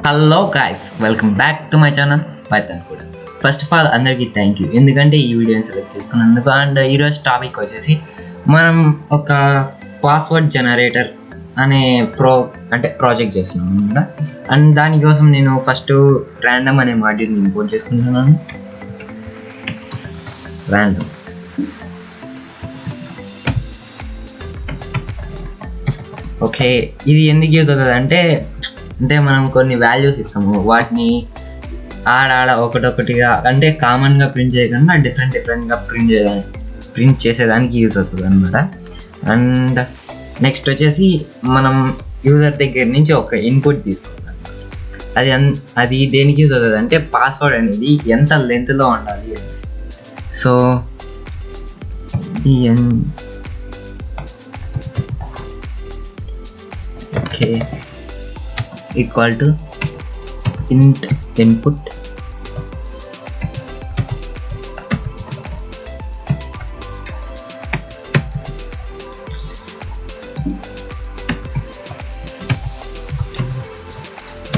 Hello guys, welcome back to my channel Python కూడా. First of all అందరికీ thank you, ఎందుకంటే ఈ వీడియోని సెలెక్ట్ చేసుకున్నందుకు. అండ్ ఈరోజు టాపిక్ వచ్చేసి మనం ఒక పాస్వర్డ్ జనరేటర్ అనే ప్రాజెక్ట్ చేస్తున్నాం అనమాట. అండ్ దానికోసం నేను ఫస్ట్ ర్యాండమ్ అనే మాడ్యూల్ని ఇంపోర్ట్ చేసుకుంటున్నాను. ర్యాండమ్ ఓకే, ఇది ఎందుకు యూజ్ అవుతుంది అంటే మనం కొన్ని వాల్యూస్ ఇస్తాము, వాటిని ఆడ ఒకటొకటిగా అంటే కామన్గా ప్రింట్ చేయకుండా డిఫరెంట్గా ప్రింట్ చేసేదానికి యూజ్ అవుతుంది అనమాట. అండ్ నెక్స్ట్ వచ్చేసి మనం యూజర్ దగ్గర నుంచి ఒక ఇన్పుట్ తీసుకోవాలి. అది దేనికి యూజ్ అవుతుంది అంటే పాస్వర్డ్ అనేది ఎంత లెంత్లో ఉండాలి అనేసి. So okay equal to int input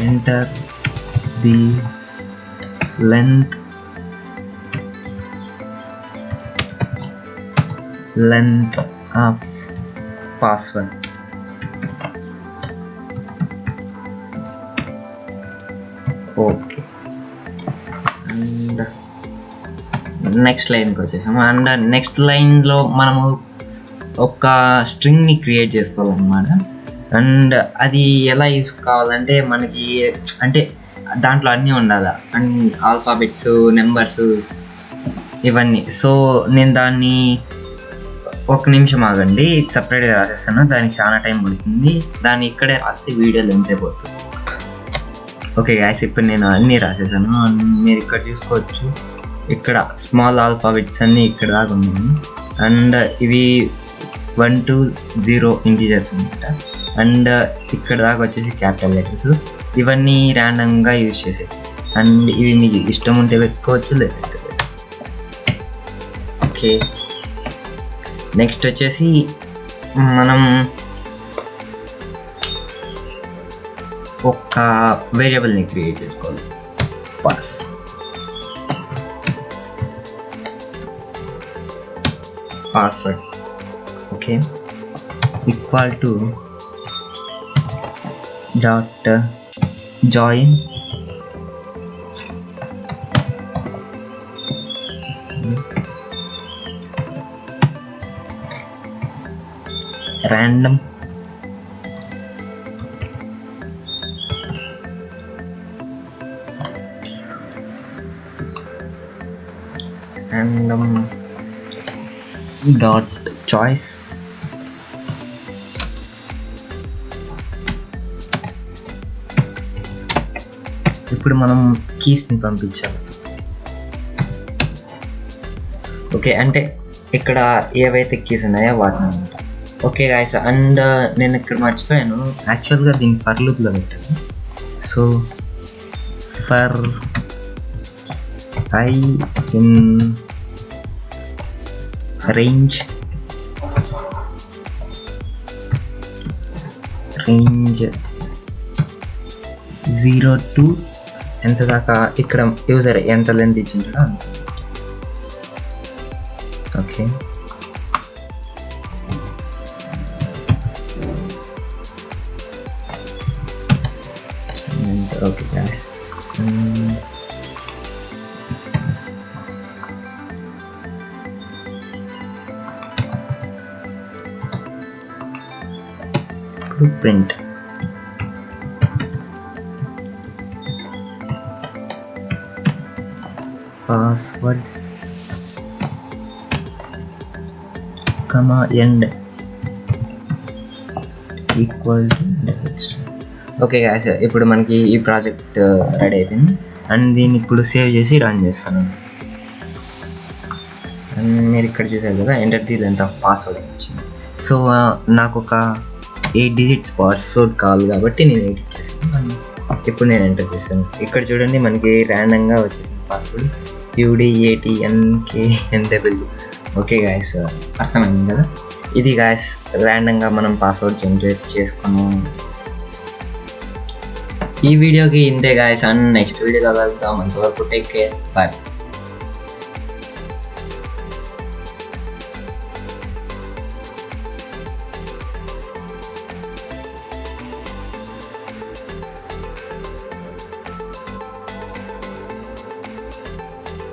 enter the length of password. Okay, and next లైన్కి వచ్చేసాము. అండ్ నెక్స్ట్ లైన్లో మనము ఒక స్ట్రింగ్ని క్రియేట్ చేసుకోవాలన్నమాట. అండ్ అది ఎలా యూస్ కావాలంటే మనకి అంటే దాంట్లో అన్నీ ఉండాలి, అండ్ ఆల్ఫాబెట్స్, నెంబర్స్, ఇవన్నీ. సో నేను దాన్ని ఒక నిమిషం ఆగండి, సపరేట్గా రాసేస్తాను. దానికి చాలా టైం పడుతుంది, దాన్ని ఇక్కడే రాసి వీడియో లెంత్ అయిపోతుంది. ఓకే గాయ్స్, ఇప్పుడు నేను అన్నీ రాసేసాను. మీరు ఇక్కడ చూసుకోవచ్చు, ఇక్కడ స్మాల్ ఆల్ఫాబెట్స్ అన్నీ ఇక్కడ దాకా ఉన్నాయి. అండ్ ఇవి 1 to 0 ఇంటీజర్స్ అనమాట. అండ్ ఇక్కడ దాకా వచ్చేసి క్యాపిటల్ లెటర్స్. ఇవన్నీ ర్యాండమ్గా యూజ్ చేసే. అండ్ ఇవి మీకు ఇష్టం ఉంటే పెట్టుకోవచ్చు, లేదంటే. ఓకే, నెక్స్ట్ వచ్చేసి మనం ఒక వేరియబుల్ని క్రియేట్ చేసుకోవాలి, password. Okay, equal to dot join random dot choice. ఇప్పుడు మనం కీస్ని పంపించాలి. ఓకే, అంటే ఇక్కడ ఏవైతే కీస్ ఉన్నాయో వాటిని అనమాట. ఓకే గాయ్స్, అండ్ నేను ఇక్కడ మర్చిపోయాను, యాక్చువల్గా దీన్ని ఫర్ లూప్లో పెట్టాను. So for I in range 0 to ఎంత దాకా ఇక్కడ యూజర్ ఎంత లెంత్ ఇచ్చింటాడో. Okay, okay guys, print password end equal to okay guys, ఇప్పుడు మనకి ఈ ప్రాజెక్ట్ రెడీ అయిపోయింది. అండ్ దీన్ని ఇప్పుడు సేవ్ చేసి రన్ చేస్తాను. అండ్ మీరు ఇక్కడ చూసారు కదా, enter the length of password వచ్చింది. సో నాకు ఒక 8 digits పాస్వర్డ్ కావాలి కాబట్టి నేను ఎడిట్ చేసాను. ఇప్పుడు నేను ఎంటర్ చేస్తాను. ఇక్కడ చూడండి, మనకి ర్యాండమ్గా వచ్చేసిన పాస్వర్డ్ UDATNKNW. ఓకే గాయస్, అర్థమైంది కదా. ఇది గాయస్ ర్యాండమ్గా మనం పాస్వర్డ్ జనరేట్ చేసుకున్నాం. ఈ వీడియోకి ఇంతే గాయస్, అండ్ నెక్స్ట్ వీడియోలో కలుద్దాం. అంతవరకు టేక్ కేర్, బాయ్.